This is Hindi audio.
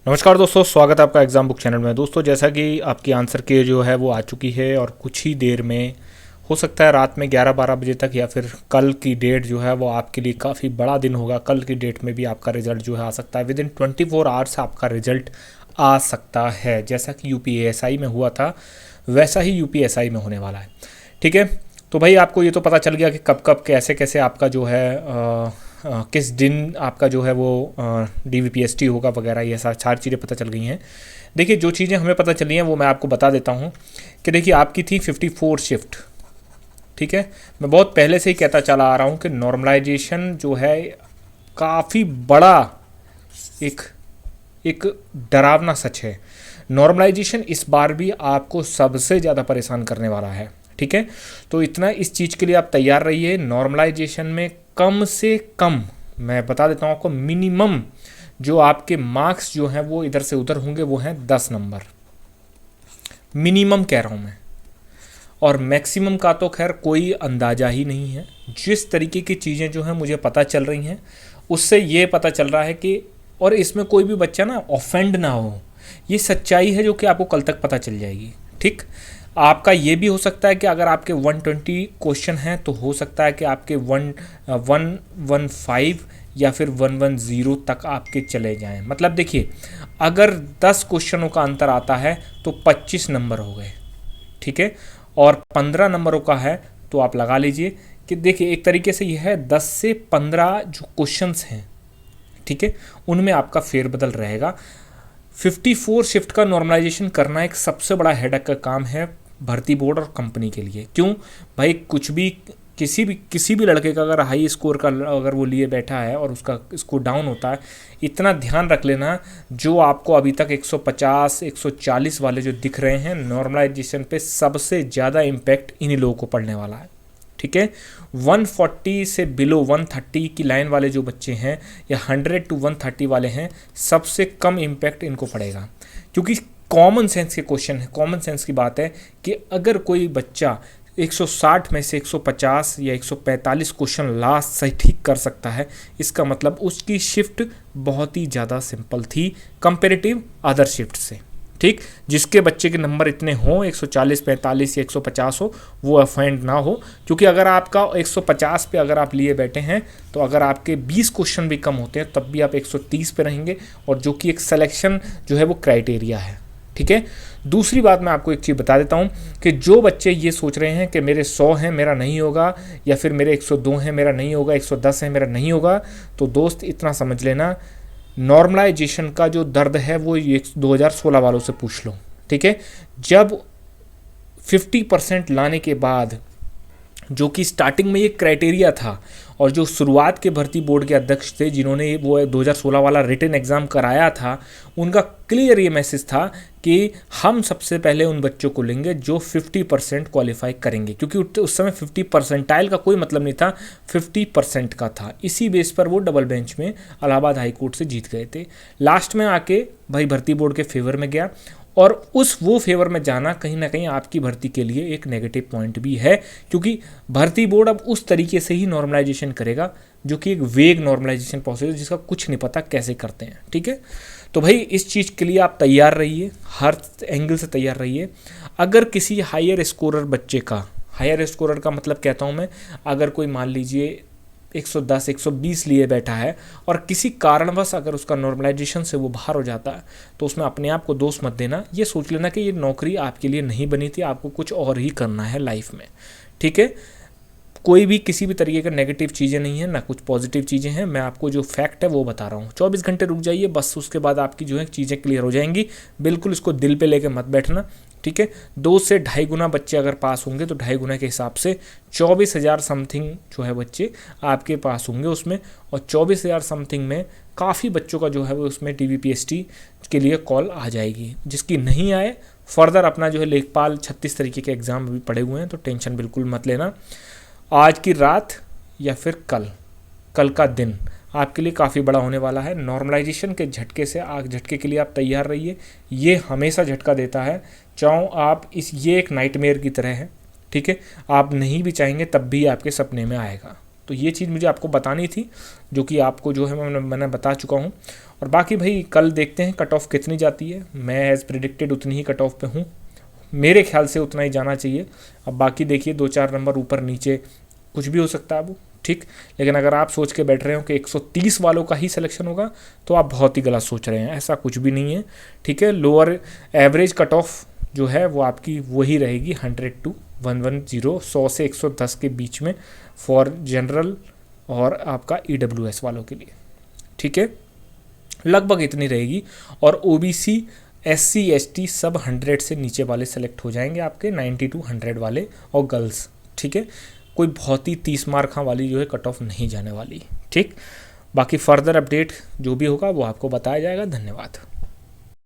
नमस्कार दोस्तों, स्वागत है आपका एग्ज़ाम बुक चैनल में। दोस्तों, जैसा कि आपकी आंसर की जो है वो आ चुकी है और कुछ ही देर में हो सकता है रात में 11-12 बजे तक या फिर कल की डेट जो है वो आपके लिए काफ़ी बड़ा दिन होगा। कल की डेट में भी आपका रिज़ल्ट जो है आ सकता है। विद इन 24 आवर्स आपका रिज़ल्ट आ सकता है। जैसा कि यूपीएसआई में हुआ था वैसा ही यूपीएसआई में होने वाला है। ठीक है, तो भाई आपको ये तो पता चल गया कि कब कब कैसे कैसे आपका जो है किस दिन आपका जो है वो डीवीपीएसटी होगा वगैरह, ये सारी चीज़ें पता चल गई हैं। देखिए, जो चीज़ें हमें पता चली हैं वो मैं आपको बता देता हूँ कि देखिए आपकी थी 54 शिफ्ट। ठीक है, मैं बहुत पहले से ही कहता चला आ रहा हूँ कि नॉर्मलाइजेशन जो है काफ़ी बड़ा एक एक डरावना सच है। नॉर्मलाइजेशन इस बार भी आपको सबसे ज़्यादा परेशान करने वाला है। ठीक है, तो इतना इस चीज़ के लिए आप तैयार रहिए। नॉर्मलाइजेशन में कम से कम, मैं बता देता हूँ आपको, मिनिमम जो आपके मार्क्स जो हैं वो इधर से उधर होंगे वो हैं 10 नंबर। मिनिमम कह रहा हूँ मैं, और मैक्सिमम का तो खैर कोई अंदाज़ा ही नहीं है। जिस तरीके की चीज़ें जो हैं मुझे पता चल रही हैं उससे ये पता चल रहा है कि, और इसमें कोई भी बच्चा ना ऑफेंड ना हो, ये सच्चाई है जो कि आपको कल तक पता चल जाएगी। ठीक, आपका ये भी हो सकता है कि अगर आपके 120 क्वेश्चन हैं तो हो सकता है कि आपके 115 या फिर 110 तक आपके चले जाएं। मतलब देखिए, अगर 10 क्वेश्चनों का अंतर आता है तो 25 नंबर हो गए। ठीक है, और 15 नंबरों का है तो आप लगा लीजिए कि देखिए एक तरीके से यह है 10 से 15 जो क्वेश्चंस हैं, ठीक है, उनमें आपका फेरबदल रहेगा। 54 शिफ्ट का नॉर्मलाइजेशन करना एक सबसे बड़ा हेडेक का काम है भर्ती बोर्ड और कंपनी के लिए। क्यों भाई, कुछ भी किसी भी लड़के का अगर हाई स्कोर का अगर वो लिए बैठा है और उसका स्कोर डाउन होता है, इतना ध्यान रख लेना, जो आपको अभी तक 150 140 वाले जो दिख रहे हैं, नॉर्मलाइजेशन पे सबसे ज़्यादा इम्पैक्ट इन्हीं लोगों को पड़ने वाला है। ठीक है, 140 से बिलो 130 की लाइन वाले जो बच्चे हैं या 100 to 130 वाले हैं, सबसे कम इम्पैक्ट इनको पड़ेगा। क्योंकि कॉमन सेंस के क्वेश्चन है, कॉमन सेंस की बात है कि अगर कोई बच्चा 160 में से 150 या 145 क्वेश्चन लास्ट से ठीक कर सकता है, इसका मतलब उसकी शिफ्ट बहुत ही ज़्यादा सिंपल थी कंपेरेटिव अदर शिफ्ट से। ठीक, जिसके बच्चे के नंबर इतने हों 140 45 या 150 हो, वो अफेंड ना हो। क्योंकि अगर आपका 150 पे अगर आप लिए बैठे हैं तो अगर आपके 20 क्वेश्चन भी कम होते हैं तब भी आप 130 पे रहेंगे, और जो कि एक सिलेक्शन जो है वो क्राइटेरिया है। ठीक है, दूसरी बात मैं आपको एक चीज़ बता देता हूँ कि जो बच्चे ये सोच रहे हैं कि मेरे 100 हैं मेरा नहीं होगा, या फिर मेरे 102 हैं मेरा नहीं होगा, 110 हैं मेरा नहीं होगा, तो दोस्त इतना समझ लेना, नॉर्मलाइजेशन का जो दर्द है वो 2016 वालों से पूछ लो। ठीक है, जब 50% लाने के बाद, जो कि स्टार्टिंग में ये क्राइटेरिया था, और जो शुरुआत के भर्ती बोर्ड के अध्यक्ष थे जिन्होंने वो 2016 वाला रिटन एग्ज़ाम कराया था, उनका क्लियर ये मैसेज था कि हम सबसे पहले उन बच्चों को लेंगे जो 50% क्वालिफाई करेंगे। क्योंकि उस समय 50 परसेंटाइल का कोई मतलब नहीं था, 50% का था। इसी बेस पर वो डबल बेंच में इलाहाबाद हाई कोर्ट से जीत गए थे। लास्ट में आके भाई भर्ती बोर्ड के फेवर में गया, और वो फेवर में जाना कहीं ना कहीं आपकी भर्ती के लिए एक नेगेटिव पॉइंट भी है। क्योंकि भर्ती बोर्ड अब उस तरीके से ही नॉर्मलाइजेशन करेगा जो कि एक वेग नॉर्मलाइजेशन प्रोसेस, जिसका कुछ नहीं पता कैसे करते हैं। ठीक है, तो भाई इस चीज़ के लिए आप तैयार रहिए, हर एंगल से तैयार रहिए। अगर किसी हायर स्कोरर बच्चे का, हायर स्कोरर का मतलब कहता हूँ मैं, अगर कोई मान लीजिए 110 120 लिए बैठा है और किसी कारणवश अगर उसका नॉर्मलाइजेशन से वो बाहर हो जाता है, तो उसमें अपने आप को दोष मत देना। ये सोच लेना कि ये नौकरी आपके लिए नहीं बनी थी, आपको कुछ और ही करना है लाइफ में। ठीक है, कोई भी किसी भी तरीके का नेगेटिव चीज़ें नहीं है, ना कुछ पॉजिटिव चीज़ें हैं। मैं आपको जो फैक्ट है वो बता रहा हूँ। 24 घंटे रुक जाइए बस, उसके बाद आपकी जो है चीज़ें क्लियर हो जाएंगी। बिल्कुल इसको दिल पे लेके मत बैठना। ठीक है, 2 से ढाई गुना बच्चे अगर पास होंगे तो ढाई गुना के हिसाब से 24,000 समथिंग जो है बच्चे आपके पास होंगे उसमें, और 24,000 समथिंग में काफ़ी बच्चों का जो है वो उसमें DVPST के लिए कॉल आ जाएगी। जिसकी नहीं आए, फर्दर अपना जो है लेखपाल 36 तरीके के एग्ज़ाम अभी पड़े हुए हैं, तो टेंशन बिल्कुल मत लेना। आज की रात या फिर कल का दिन आपके लिए काफ़ी बड़ा होने वाला है। नॉर्मलाइजेशन के झटके से, आग झटके के लिए आप तैयार रहिए। ये हमेशा झटका देता है, चाहो आप ये एक नाइटमेयर की तरह है। ठीक है, आप नहीं भी चाहेंगे तब भी आपके सपने में आएगा। तो ये चीज़ मुझे आपको बतानी थी, जो कि आपको जो है मैंने बता चुका हूँ। और बाकी भाई कल देखते हैं कट ऑफ कितनी जाती है। मैं एज़ प्रिडिक्टेड उतनी ही कट ऑफ पे हूँ, मेरे ख्याल से उतना ही जाना चाहिए। अब बाकी देखिए 2-4 नंबर ऊपर नीचे कुछ भी हो सकता है वो, ठीक। लेकिन अगर आप सोच के बैठ रहे हो कि 130 वालों का ही सिलेक्शन होगा तो आप बहुत ही गलत सोच रहे हैं, ऐसा कुछ भी नहीं है, ठीक है। लोअर एवरेज कट ऑफ जो है वो आपकी वही रहेगी 100 to 110, 100 से 110 के बीच में फॉर जनरल और आपका EWS वालों के लिए, ठीक है, लगभग इतनी रहेगी। और OBC SC ST सब 100 से नीचे वाले सेलेक्ट हो जाएंगे आपके, 90 to 100 वाले और गर्ल्स, ठीक है। कोई बहुत ही 30 मार्क वाली जो है कट ऑफ नहीं जाने वाली, ठीक। बाकी फर्दर अपडेट जो भी होगा वो आपको बताया जाएगा। धन्यवाद।